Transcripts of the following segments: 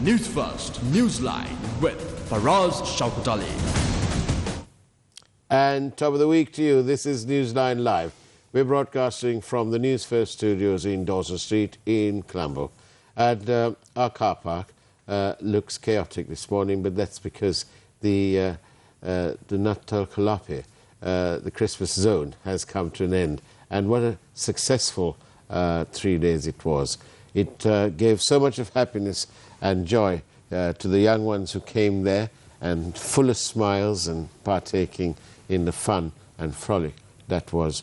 Newsfirst, NEWSLINE with Faraz, Shauketaly. And top of the week to you, this is NEWSLINE Live. We're broadcasting from the Newsfirst studios in Dawson Street in Colombo. And our car park looks chaotic this morning, but that's because the Natal Kalape, the Christmas zone, has come to an end. And what a successful 3 days it was. It gave so much of happiness and joy to the young ones who came there, and full of smiles and partaking in the fun and frolic that was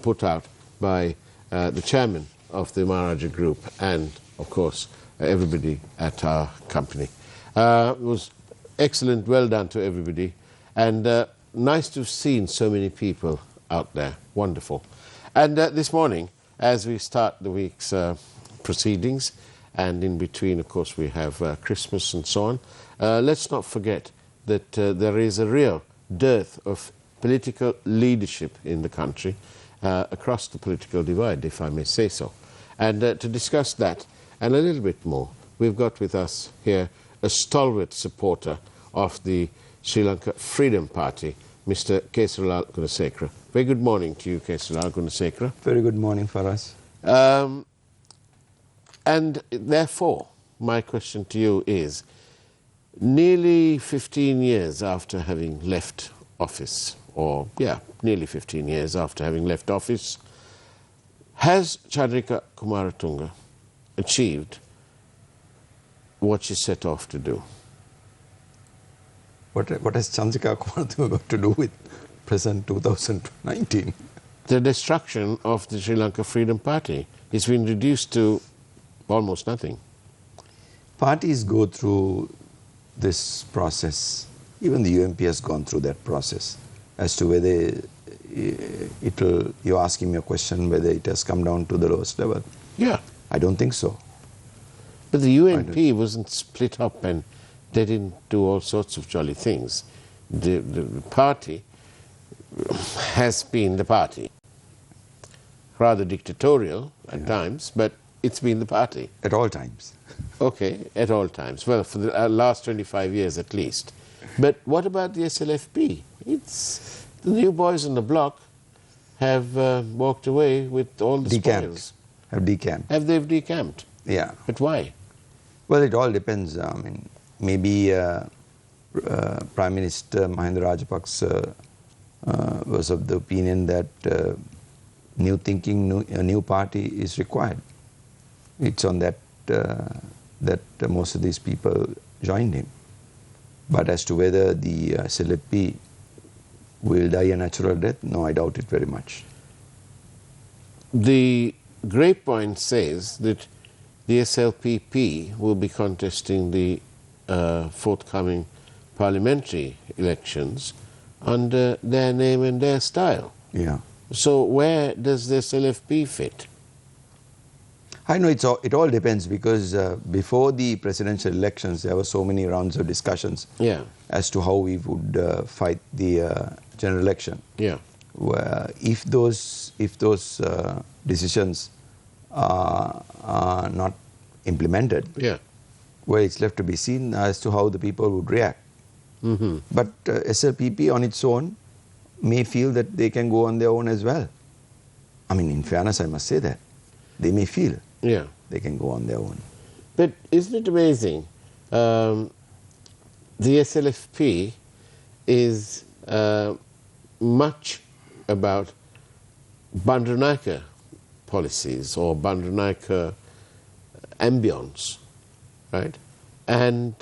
put out by the chairman of the Maharaja Group and, of course, everybody at our company. It was excellent, well done to everybody, and nice to have seen so many people out there. Wonderful. And this morning, as we start the week's proceedings, and in between, of course, we have Christmas and so on, let's not forget that there is a real dearth of political leadership in the country, across the political divide, if I may say so. And to discuss that and a little bit more, we've got with us here a stalwart supporter of the Sri Lanka Freedom Party, Mr. Kesaralal Gunasekara. Very good morning to you, Kesaralal Gunasekara. Very good morning, Faraz. And therefore, my question to you is, nearly 15 years after having left office, or nearly 15 years after having left office, has Chandrika Kumaratunga achieved what she set off to do? What has Chandrika Kumaratunga got to do with present 2019? The destruction of the Sri Lanka Freedom Party. It's been reduced to almost nothing. Parties go through this process. Even the UNP has gone through that process. As to whether you're asking me a question whether it has come down to the lowest level. Yeah. I don't think so. But the UNP wasn't split up and they didn't do all sorts of jolly things. The party has been the party. Rather dictatorial at times, but it's been the party. At all times. Okay, at all times. Well, for the last 25 years at least. But what about the SLFP? It's the new boys on the block have walked away with all the spoils. Have decamped. Have they decamped? Yeah. But why? Well, it all depends. I mean, maybe Prime Minister Mahinda Rajapaksa was of the opinion that new thinking, a new party is required. It's on that that most of these people joined him. But as to whether the SLFP will die a natural death, no, I doubt it very much. The Great Point says that the SLPP will be contesting the forthcoming parliamentary elections under their name and their style. Yeah. So where does the SLFP fit? I know it all depends, because before the presidential elections there were so many rounds of discussions as to how we would fight the general election. Yeah. If those decisions are not implemented, well, it's left to be seen as to how the people would react. Mm-hmm. But SLPP on its own may feel that they can go on their own as well. I mean, in fairness, I must say that. They may feel they can go on their own. But isn't it amazing? The SLFP is much about Bandaranaike policies or Bandaranaike ambience, right? And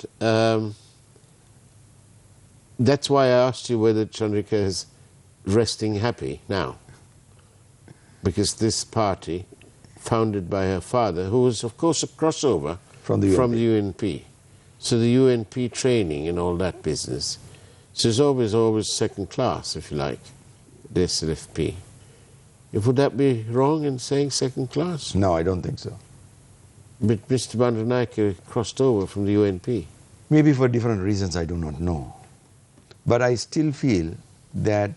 that's why I asked you whether Chandrika is resting happy now. Because this party, founded by her father, who was, of course, a crossover from the UNP. So the UNP training and all that business. So it's always second class, if you like, the SLFP. Would that be wrong in saying second class? No, I don't think so. But Mr. Bandaranaike crossed over from the UNP. Maybe for different reasons, I do not know. But I still feel that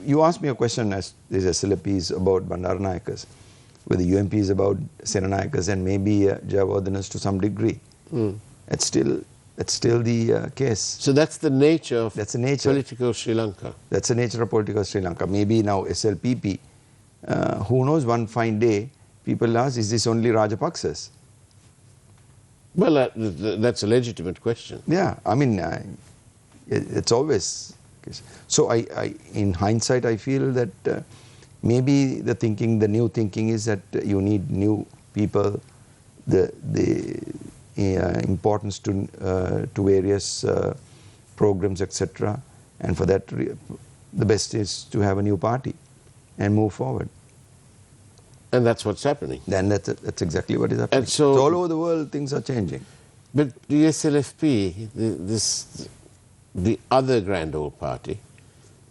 you asked me a question as this SLFP is about Bandaranaikas, where the UNP is about Senanaikas and maybe Jayawardhanas to some degree. That's still the case. So that's the nature of That's the nature. political Sri Lanka. That's the nature of political Sri Lanka. Maybe now SLPP, who knows, one fine day, people ask, is this only Rajapaksas? Well, that's a legitimate question. Yeah, I mean, it's always. So in hindsight, I feel that maybe the new thinking is that you need new people, the importance to various programs, etc. And for that, the best is to have a new party and move forward. And that's what's happening. Then that's exactly what is happening. And so all over the world, things are changing. But the SLFP, the other grand old party,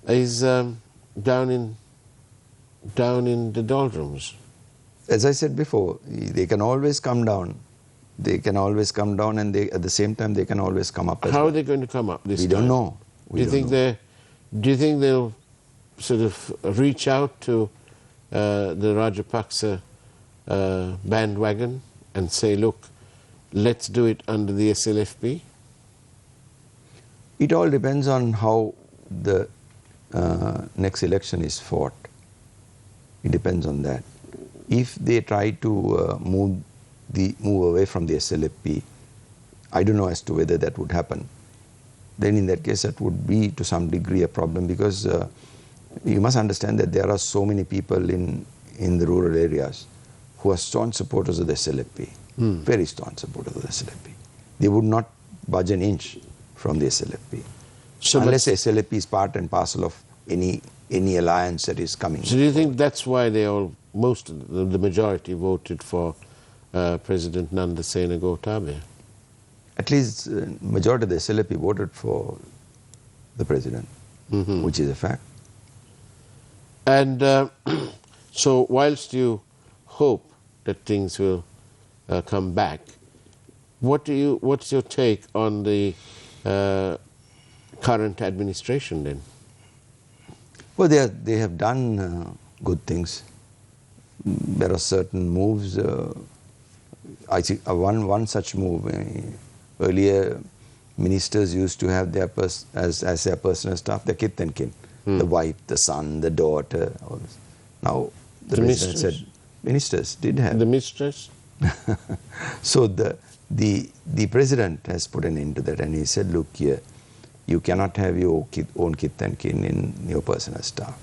is down in the doldrums. As I said before, they can always come down. They can always come down, and at the same time they can always come up. How are they going to come up this time? We don't know. Do you think they'll sort of reach out to the Rajapaksa bandwagon and say, look, let's do it under the SLFP? It all depends on how the next election is fought. It depends on that. If they try to move away from the SLFP, I don't know as to whether that would happen. Then in that case, that would be to some degree a problem, because you must understand that there are so many people in the rural areas who are staunch supporters of the SLFP, very staunch supporters of the SLFP. They would not budge an inch from the SLFP, so unless the SLFP is part and parcel of any alliance that is coming. So do you think that's why the majority voted for President Nanda Sena Gotabaya? At least majority of the SLFP voted for the president, which is a fact. And so whilst you hope that things will come back, what's your take on the current administration then? Well, they have done good things. There are certain moves. I think one such move. Earlier, ministers used to have their as their personal staff, their kith and kin, the wife, the son, the daughter. All this. Now the president said ministers did have the mistress. So the president has put an end to that, and he said, look here, you cannot have your own kith and kin in your personal staff.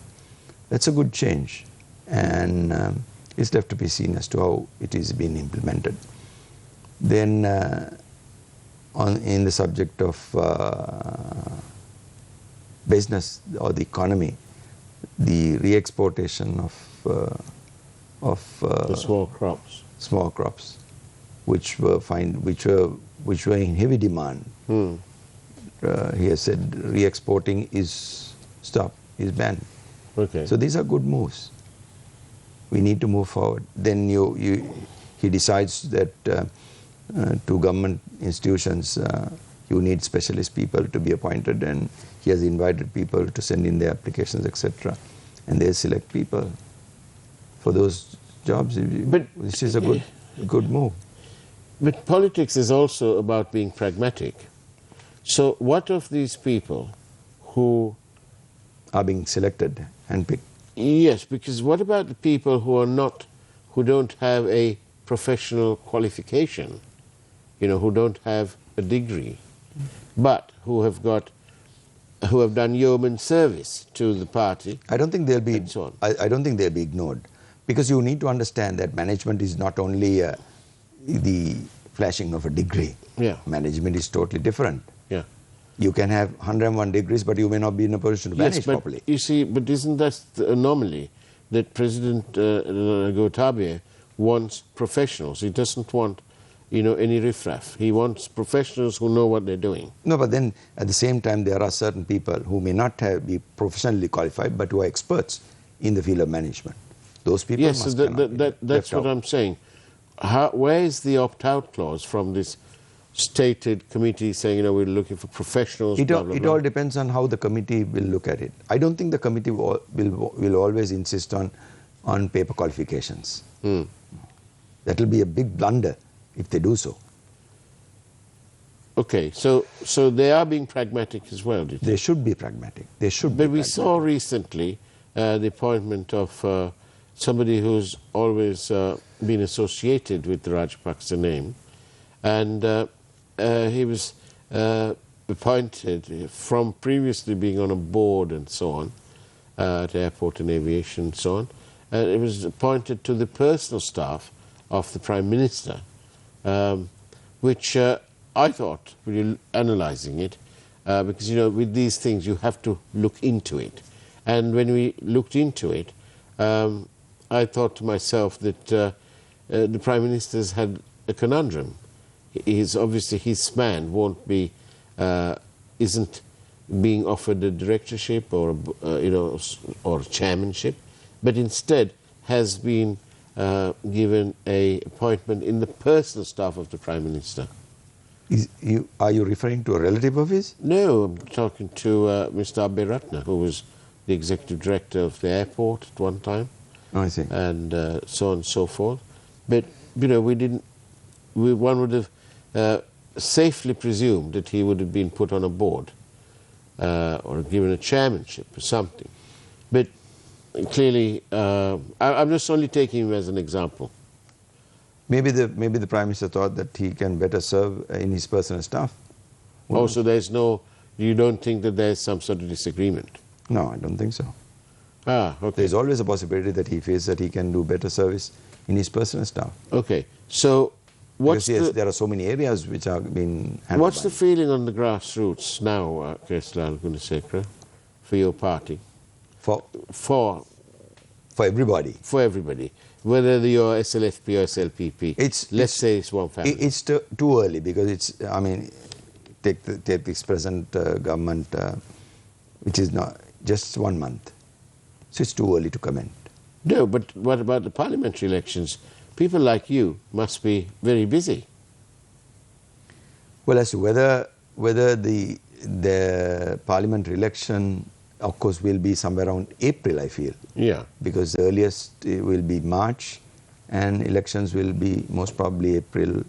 That's a good change, and it's left to be seen as to how it is being implemented. Then in the subject of business or the economy, the re-exportation of the small crops, which were in heavy demand. He has said re-exporting is stopped, is banned. Okay. So these are good moves. We need to move forward. Then he decides that to government institutions you need specialist people to be appointed, and he has invited people to send in their applications, etc. And they select people for those jobs, which is a good move. But politics is also about being pragmatic. So what of these people who are being selected and picked? Yes, because what about the people who don't have a professional qualification, who don't have a degree, but who have done yeoman service to the party? I don't think they'll be. And so on. I don't think they'll be ignored, because you need to understand that management is not only the flashing of a degree. Yeah. Management is totally different. Yeah. You can have 101 degrees, but you may not be in a position to manage properly. You see, but isn't that the anomaly that President Gotabaya wants professionals? He doesn't want, any riffraff. He wants professionals who know what they're doing. No, but then at the same time, there are certain people who may not be professionally qualified, but who are experts in the field of management. Those people yes, must that's what I'm saying. Where is the opt-out clause from this stated committee saying, we're looking for professionals? It all depends on how the committee will look at it. I don't think the committee will always insist on paper qualifications. That will be a big blunder if they do so. Okay, so they are being pragmatic as well, do you think? They should be pragmatic. They should be But we pragmatic. saw recently the appointment of somebody who's always been associated with the Rajapaksa name, and he was appointed from previously being on a board and so on, at airport and aviation and so on. It was appointed to the personal staff of the Prime Minister, which I thought, when you're analysing it, because, you know, with these things you have to look into it. And when we looked into it, I thought to myself that the Prime Minister's had a conundrum. He's obviously, his man won't be, isn't being offered a directorship or, you know, or chairmanship, but instead has been given a appointment in the personal staff of the Prime Minister. Are you referring to a relative of his? No, I'm talking to Mr. Abhay Ratna, who was the executive director of the airport at one time. Oh, I see. And so on and so forth. But, you know, one would have safely presumed that he would have been put on a board or given a chairmanship or something. But clearly, I'm just only taking him as an example. Maybe the Prime Minister thought that he can better serve in his personal staff. Oh, so there's no, you don't think that there's some sort of disagreement? No, I don't think so. Ah, okay. There's always a possibility that he feels that he can do better service in his personal staff. Okay, so what's because there are so many areas which are being handled. What's the feeling on the grassroots now, Keslal Gunasekara, for your party? For everybody. For everybody. Whether you're SLFP or SLPP. Let's say it's one family. It's too early because it's, I mean, take this present government, which is not just 1 month. So it's too early to comment. No, but what about the parliamentary elections? People like you must be very busy. Well, as to whether the parliamentary election, of course, will be somewhere around April, I feel. Yeah. Because the earliest it will be March, and elections will be most probably April,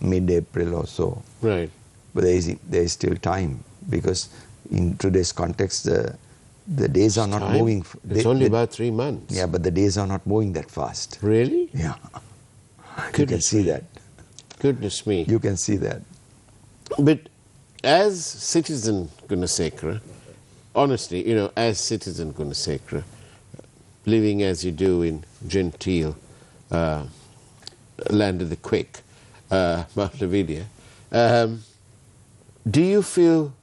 mid-April or so. Right. But there is still time, because in today's context, the days are not moving. It's only about 3 months. Yeah, but the days are not moving that fast. Really? Yeah. You can see that. Goodness me. You can see that. But as citizen Gunasekara, honestly, you know, as citizen Gunasekara, living as you do in genteel land of the quick, Mahlavidya, do you feel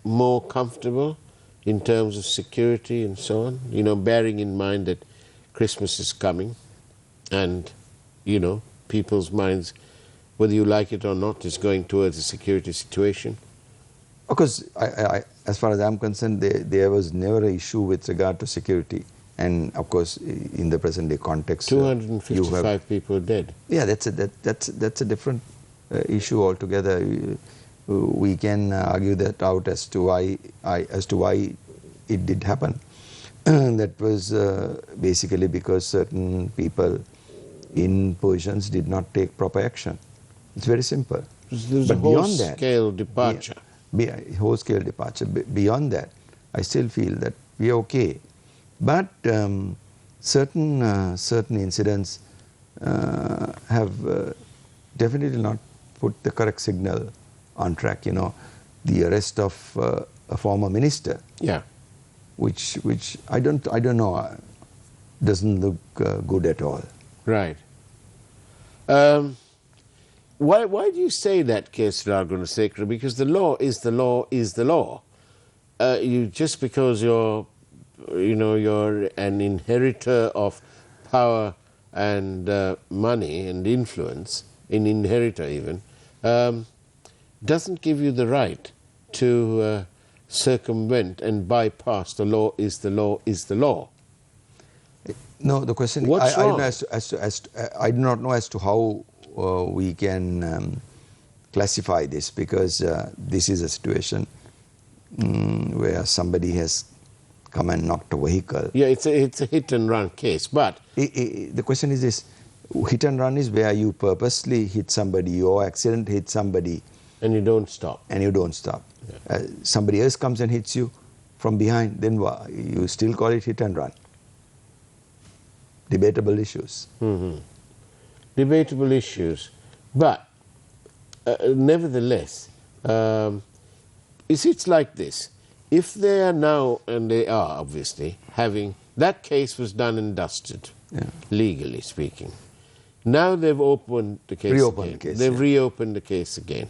more comfortable in terms of security and so on? You know, bearing in mind that Christmas is coming and, you know, people's minds, whether you like it or not, is going towards a security situation? Of course, as far as I'm concerned, there was never an issue with regard to security. And of course, in the present day context, 255 people dead. Yeah, that's a different issue altogether. We can argue that out as to why it did happen. That was basically because certain people in positions did not take proper action. It's very simple. There's a whole-scale departure. Whole-scale departure. Beyond that, I still feel that we are okay. But certain incidents have definitely not put the correct signal on track. You know, the arrest of a former minister. Yeah. Which I don't know, doesn't look good at all. Right. Why do you say that, Keslal Gunasekara? Because the law is the law is the law. You just because you're an inheritor of power and money and influence, an inheritor even, doesn't give you the right to circumvent and bypass the law is the law is the law. No, the question. What's wrong? I do not know as to how we can classify this, because this is a situation where somebody has come and knocked a vehicle. Yeah, it's a hit and run case, but the question is this: hit and run is where you purposely hit somebody or accident hit somebody And you don't stop. And you don't stop. Yeah. Somebody else comes and hits you from behind, then you still call it hit and run. Debatable issues. Debatable issues. But nevertheless, it's like this. If they are now, and they are obviously, having, that case was done and dusted, legally speaking. Now they've opened the case again. They've reopened the case again.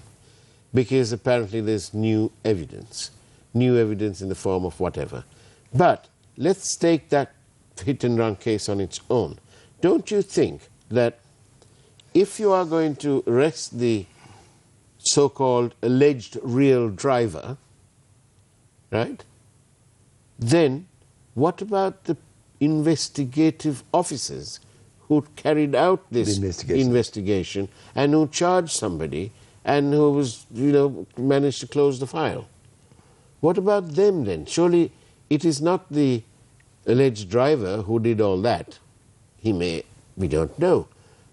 Because apparently there's new evidence in the form of whatever. But let's take that hit and run case on its own. Don't you think that if you are going to arrest the so-called alleged real driver, right, then what about the investigative officers who carried out this investigation and who charged somebody and who was, managed to close the file? What about them then? Surely it is not the alleged driver who did all that. We don't know.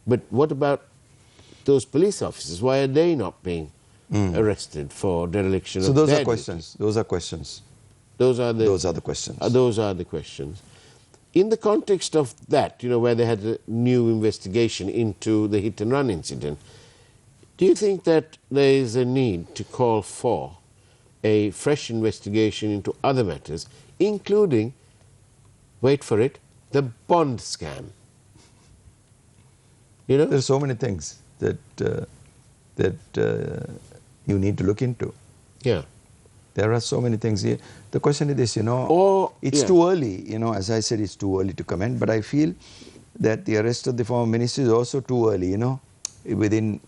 But what about those police officers? Why are they not being arrested for dereliction of their duty? So those are questions. Those are questions. Those are the questions. Those are the questions. In the context of that, where they had a new investigation into the hit and run incident, do you think that there is a need to call for a fresh investigation into other matters, including, wait for it, the bond scam? There are so many things that you need to look into. Yeah. There are so many things here. The question is this, it's too early, as I said, it's too early to comment, but I feel that the arrest of the former minister is also too early, within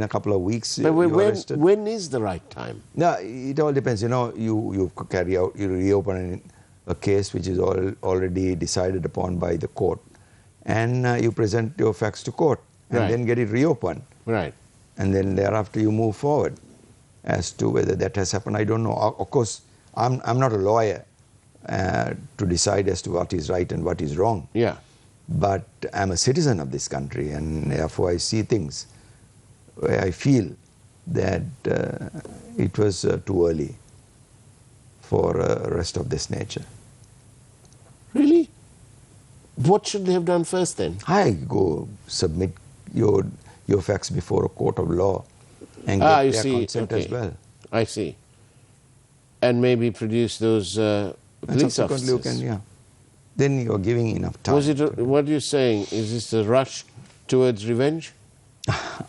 a couple of weeks. But when is the right time? No, it all depends. You reopen a case which is already decided upon by the court, and you present your facts to court, and then get it reopened. Right. And then thereafter you move forward. As to whether that has happened, I don't know. Of course, I'm not a lawyer to decide as to what is right and what is wrong. Yeah. But I'm a citizen of this country, and therefore I see things where I feel that it was too early for arrest of this nature. Really? What should they have done first then? I go submit your facts before a court of law and get their consent as well. I see. And maybe produce those police officers. Then you're giving enough time. What are you saying? Is this a rush towards revenge?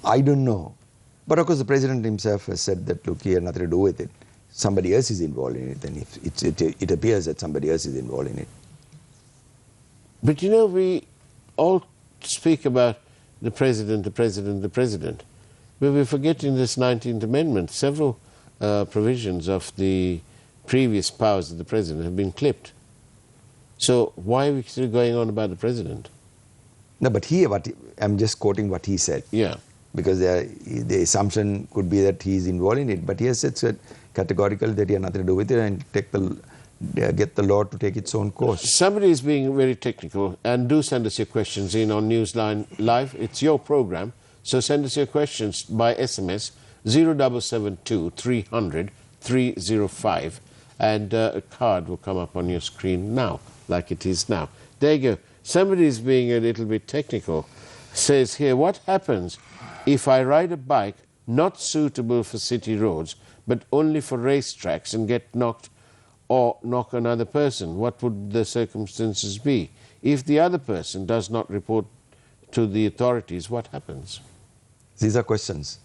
I don't know. But of course the President himself has said that, look, he had nothing to do with it. Somebody else is involved in it, and it appears that somebody else is involved in it. But we all speak about the President, the President, the President. But we're forgetting this 19th Amendment. Several provisions of the previous powers of the President have been clipped. So why are we still going on about the President? No, but I'm just quoting what he said. Yeah. Because the assumption could be that he's involved in it. But he has said categorically that he had nothing to do with it, and get the law to take its own course. Somebody is being very technical, and do send us your questions in on Newsline Live. It's your program. So send us your questions by SMS 0772 300 305, and a card will come up on your screen now, like it is now. There you go. Somebody is being a little bit technical. Says here, what happens if I ride a bike not suitable for city roads, but only for racetracks, and get knocked or knock another person? What would the circumstances be? If the other person does not report to the authorities, what happens? These are questions.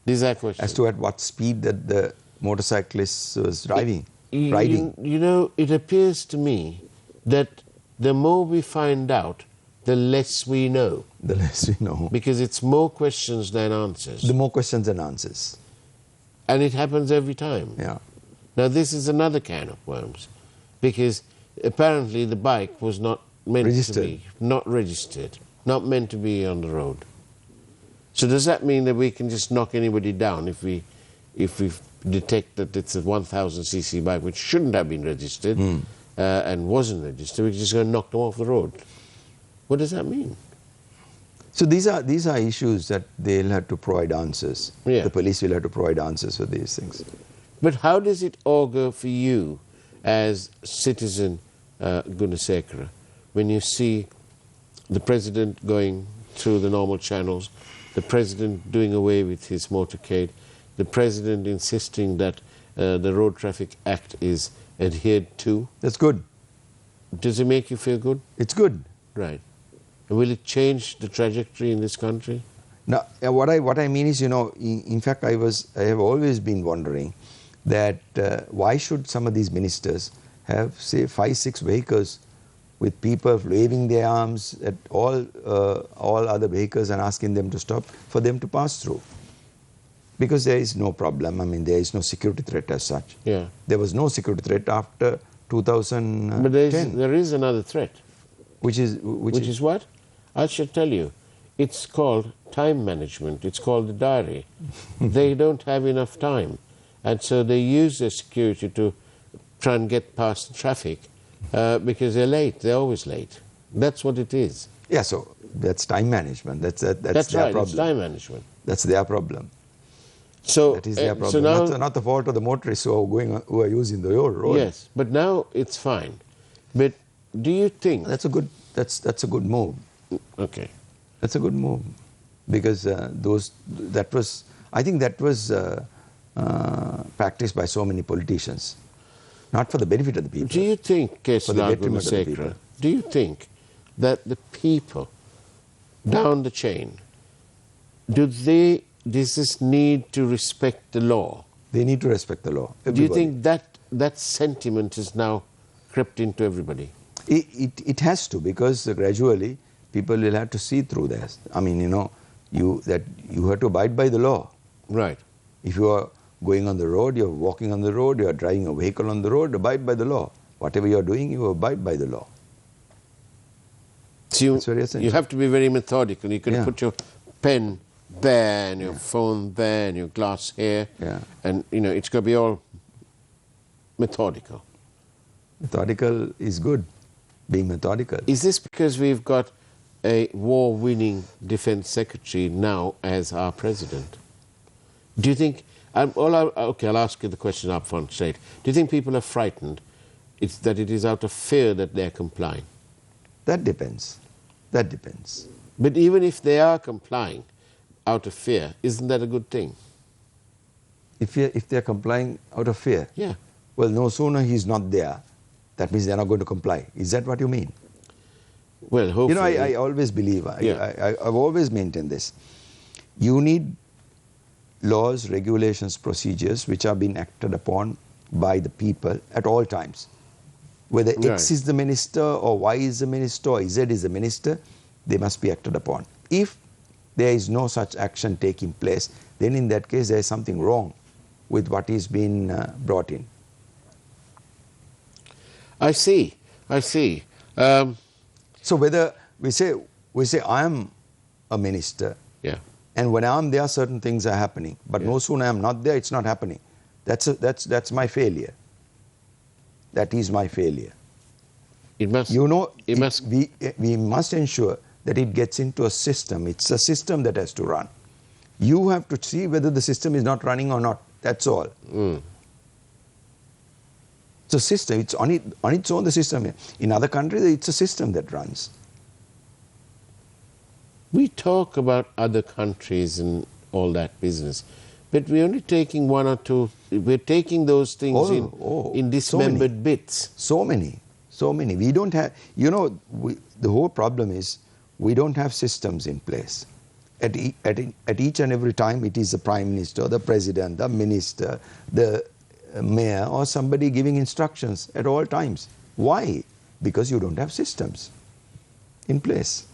As to at what speed that the motorcyclist was riding. It appears to me that the more we find out, the less we know. The less we know. Because it's more questions than answers. The more questions than answers. And it happens every time. Yeah. Now this is another can of worms. Because apparently the bike was not meant to be. Not registered. Not meant to be on the road. So does that mean that we can just knock anybody down if we detect that it's a 1000cc bike which shouldn't have been registered and wasn't registered? We're just going to knock them off the road. What does that mean? So these are issues that they'll have to provide answers. Yeah. The police will have to provide answers for these things. But how does it augur for you as citizen Gunasekara when you see the president going through the normal channels, the president doing away with his motorcade, the president insisting that the Road Traffic Act is adhered to? That's good. Does it make you feel good? It's good. Right. And will it change the trajectory in this country? Now, what I mean is, in fact, I have always been wondering that why should some of these ministers have, say, 5-6 vehicles with people waving their arms at all other vehicles and asking them to stop for them to pass through? Because there is no problem. I mean, there is no security threat as such. Yeah. There was no security threat after 2010. But there is another threat. Which is what? I shall tell you. It's called time management. It's called the diary. They don't have enough time. And so they use their security to try and get past the traffic because they're late. They're always late. That's what it is. Yeah, so that's time management. That's their right, problem. It's time management. That's their problem. So that is their problem. So now, not the fault of the motorists who are using the road. Yes, but now it's fine. But do you think that's a good move? Okay, that's a good move because I think that was practiced by so many politicians, not for the benefit of the people. Do you think, Gunasekara, do you think that the people down the chain, does this need to respect the law? They need to respect the law. Everybody. Do you think that sentiment is now crept into everybody? It has to, because gradually people will have to see through this. I mean, you have to abide by the law. Right. If you are going on the road, you're walking on the road, you're driving a vehicle on the road, abide by the law. Whatever you're doing, you abide by the law. So you have to be very methodical. You can put your pen there and your phone there and your glass here. Yeah. And, it's going to be all methodical. Methodical is good, being methodical. Is this because we've got a war-winning defense secretary now as our president? Do you think... I'll ask you the question up front straight. Do you think people are frightened that it is out of fear that they're complying? That depends. That depends. But even if they are complying out of fear, isn't that a good thing? If they're complying out of fear? Yeah. Well, no sooner he's not there, that means they're not going to comply. Is that what you mean? Well, hopefully... I always believe, I've always maintained this. You need laws, regulations, procedures which are being acted upon by the people at all times. Whether X is the minister or Y is the minister or Z is the minister, they must be acted upon. If there is no such action taking place, then in that case there is something wrong with what is being brought in. I see. So whether we say I am a minister, and when I am there, certain things are happening, but no sooner I am not there, it's not happening. That's my failure. That is my failure. It must. We must ensure that it gets into a system. It's a system that has to run. You have to see whether the system is not running or not. That's all. It's a system. It's on its own, the system. In other countries, it's a system that runs. We talk about other countries and all that business, but we're only taking one or two. We're taking those things in dismembered bits. So many. We don't have, the whole problem is we don't have systems in place. At each and every time, it is the Prime Minister, the President, the Minister, the Mayor, or somebody giving instructions at all times. Why? Because you don't have systems in place.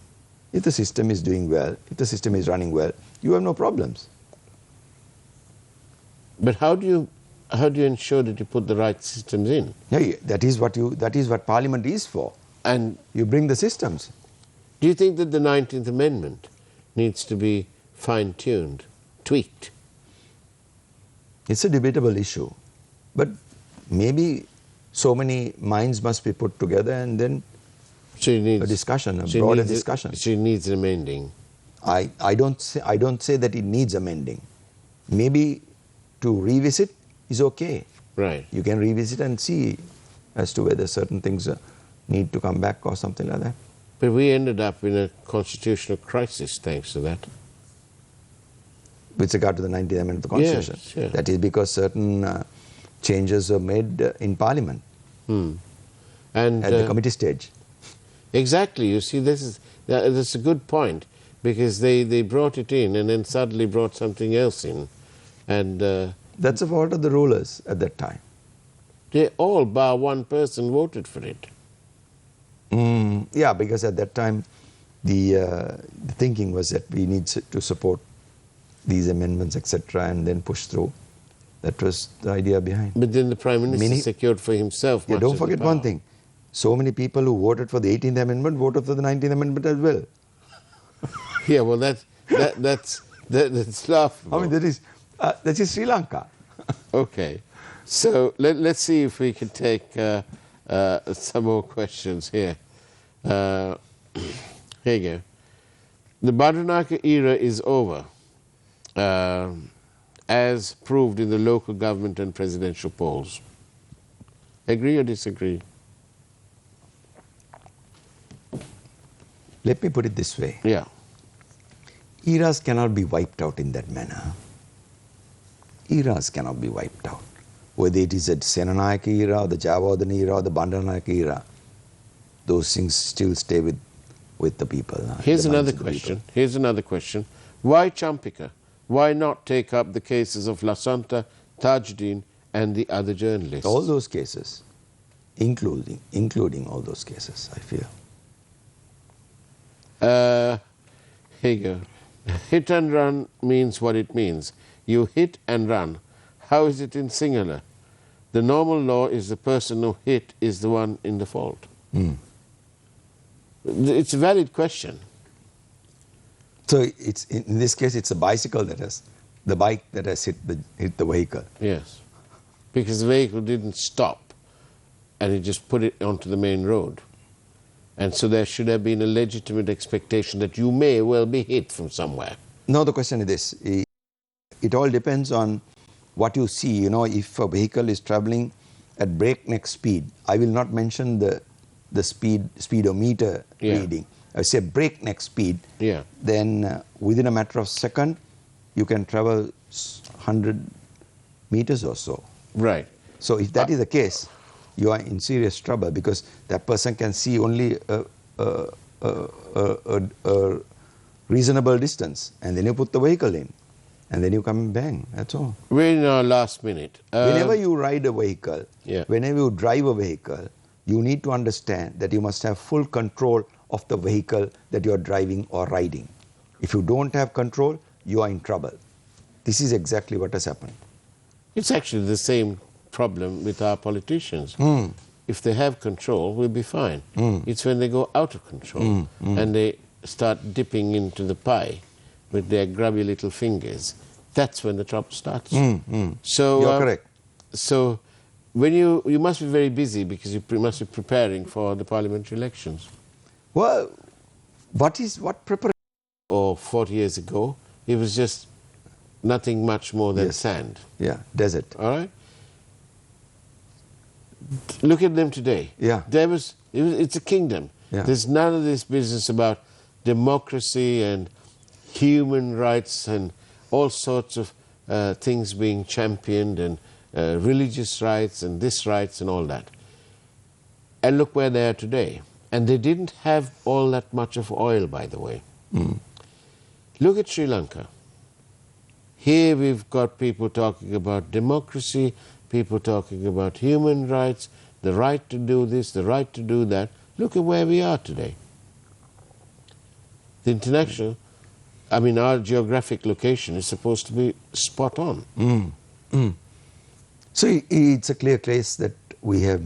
If the system is doing well, if the system is running well, you have no problems. But how do you ensure that you put the right systems in? Yeah, that is what Parliament is for. And you bring the systems. Do you think that the 19th Amendment needs to be fine-tuned, tweaked? It's a debatable issue. But maybe so many minds must be put together and then a discussion, a broader discussion. She needs amending. I don't say that it needs amending. Maybe to revisit is okay. Right. You can revisit and see as to whether certain things need to come back or something like that. But we ended up in a constitutional crisis thanks to that. With regard to the 19th Amendment of the Constitution. Yes, yes. That is because certain changes are made in Parliament And at the committee stage. exactly, you see, that's a good point, because they brought it in and then suddenly brought something else in. And That's a fault of the rulers at that time. they all, bar one person, voted for it. Yeah, because at that time the thinking was that we need to support these amendments, etc., and then push through. That was the idea behind. But then the Prime Minister secured for himself Yeah, much don't of the forget power. one thing. So many people who voted for the 18th Amendment voted for the 19th Amendment as well. Yeah, well, that's laughable. I mean, that is Sri Lanka. Okay, so let's see if we can take some more questions here. Here you go. The Bandanaka era is over, as proved in the local government and presidential polls. Agree or disagree? Let me put it this way. Yeah. Eras cannot be wiped out in that manner. Eras cannot be wiped out. Whether it is the Senanayaka era, or the Jayawardena era, or the Bandanayaka era, those things still stay with the people. Here's the minds another of the question. people. Here's another question. Why Champika? Why not take up the cases of Lasanta, Tajuddin, and the other journalists? All those cases, including all those cases, I feel. Here you go. Hit and run means what it means. You hit and run. How is it in singular? The normal law is the person who hit is the one in the fault. It's a valid question. So it's in this case, it's the bike that has hit the vehicle. Yes. Because the vehicle didn't stop and it just put it onto the main road. And so there should have been a legitimate expectation that you may well be hit from somewhere. No, the question is this. It all depends on what you see. You know, if a vehicle is traveling at breakneck speed, I will not mention the speedometer reading. I say breakneck speed, then within a matter of second, you can travel 100 meters or so. Right. So if that is the case, you are in serious trouble, because that person can see only a reasonable distance, and then you put the vehicle in, and then you come and bang. That's all. We're in our last minute. Whenever you ride a vehicle, Yeah. whenever you drive a vehicle, you need to understand that you must have full control of the vehicle that you are driving or riding. If you don't have control, you are in trouble. This is exactly what has happened. It's actually the same problem with our politicians. If they have control, we'll be fine. It's when they go out of control and they start dipping into the pie with their grubby little fingers, that's when the trouble starts. So You're correct. So when you must be very busy, because you must be preparing for the parliamentary elections. Well, what preparation? Or 40 years ago, it was just nothing much more than Yes. sand. Yeah, desert. All right? Look at them today. Yeah. It's a kingdom. Yeah. There's none of this business about democracy and human rights and all sorts of things being championed, and religious rights and this rights and all that. And look where they are today. And they didn't have all that much of oil, by the way. Look at Sri Lanka. Here we've got people talking about democracy, people talking about human rights, the right to do this, the right to do that. Look at where we are today. The international, our geographic location is supposed to be spot on. So it's a clear case that we have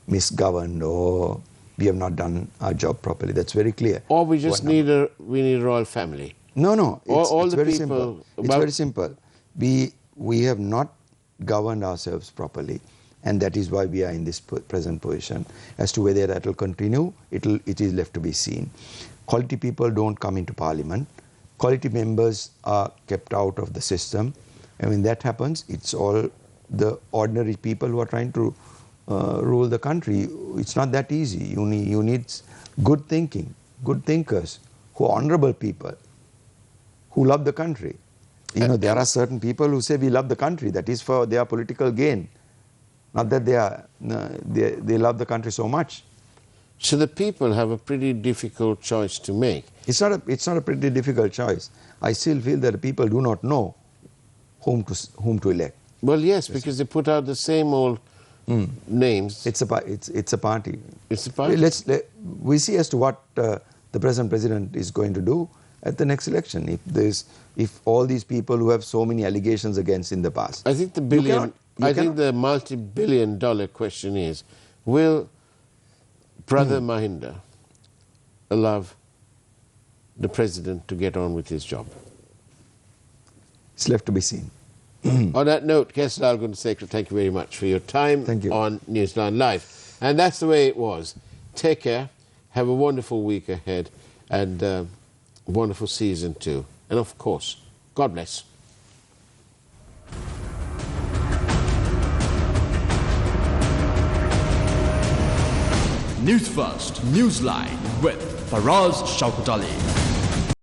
misgoverned, or we have not done our job properly. That's very clear. Or we just need a royal family. No. All it's the very people simple. It's very simple. We have not governed ourselves properly, and that is why we are in this present position. As to whether that will continue, it is left to be seen. Quality people don't come into parliament. Quality members are kept out of the system, and when that happens, it's all the ordinary people who are trying to rule the country. It's not that easy. You need good thinking, good thinkers, who are honorable people, who love the country. You know, there are certain people who say we love the country. That is for their political gain, not that they love the country so much. So the people have a pretty difficult choice to make. It's not a pretty difficult choice. I still feel that the people do not know whom to elect. Well, yes, because they put out the same old names. It's a party. It's a party. We see as to what the present president is going to do at the next election. If all these people who have so many allegations against in the past. I think the multi-billion-dollar question is, will Brother Mahinda allow the president to get on with his job? It's left to be seen. On that note, Kesal Gunsekar, thank you very much for your time on Newsline Live. And that's the way it was. Take care, have a wonderful week ahead, and wonderful season too. And of course, God bless. Newsfirst, Newsline with Faraz Shauketaly.